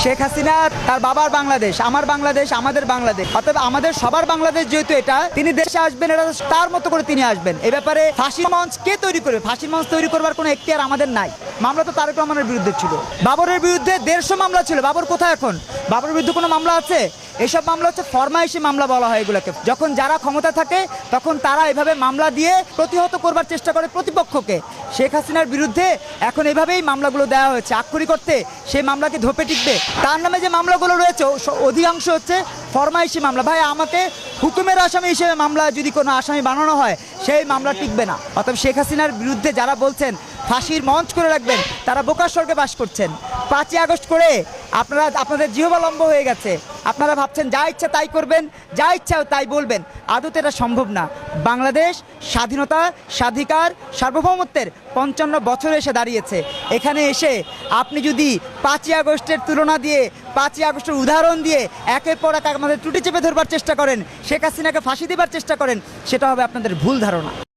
শেখ হাসিনা তার বাবার বাংলাদেশ, আমার বাংলাদেশ, আমাদের বাংলাদেশ, অর্থাৎ আমাদের সবার বাংলাদেশ যেহেতু এটা, তিনি দেশে আসবেন, এটা তার মতো করে তিনি আসবেন। এ ব্যাপারে ফাঁসির মঞ্চ কে তৈরি করবে? ফাঁসির মঞ্চ তৈরি করবার কোনো এখতিয়ার আমাদের নাই। মামলা তো তারেক রহমানের বিরুদ্ধে ছিল, বাবরের বিরুদ্ধে 150 মামলা ছিল। বাবর কোথায় এখন? বাবরের বিরুদ্ধে কোনো মামলা আছে? এসব মামলা হচ্ছে ফরমাইশি মামলা বলা হয় এগুলোকে। যখন যারা ক্ষমতা থাকে তখন তারা এভাবে মামলা দিয়ে প্রতিহত করবার চেষ্টা করে প্রতিপক্ষকে। শেখ হাসিনার বিরুদ্ধে এখন এভাবেই মামলাগুলো দেওয়া হয়েছে। আক্ষরি করতে সেই মামলাকে ধোপে টিকবে? তার নামে যে মামলাগুলো রয়েছে অধিকাংশ হচ্ছে ফরমাইশি মামলা। ভাই, আমাকে হুকুমের আসামি হিসেবে মামলা যদি কোনো আসামি বানানো হয়, সেই মামলা টিকবে না। অতএব শেখ হাসিনার বিরুদ্ধে যারা বলছেন ফাঁসির মঞ্চ করে রাখবেন, তারা বোকার স্বর্গে বাস করছেন। 5ই আগস্ট করে আপনাদের জিহ্বা লম্ব হয়ে গেছে। আপনারা ভাবছেন যা ইচ্ছা তাই করবেন, যা ইচ্ছা তাই বলবেন। আদতে এটা সম্ভব না। বাংলাদেশ স্বাধীনতা, স্বাধিকার, সার্বভৌমত্বের 55 বছরে এসে দাঁড়িয়েছে। এখানে এসে আপনি যদি 5ই আগস্টের তুলনা দিয়ে, 5ই আগস্টের উদাহরণ দিয়ে একের পর এক আমাদের ত্রুটি চেপে ধরবার চেষ্টা করেন, শেখ হাসিনাকে ফাঁসি দেবার চেষ্টা করেন, সেটা হবে আপনাদের ভুল ধারণা।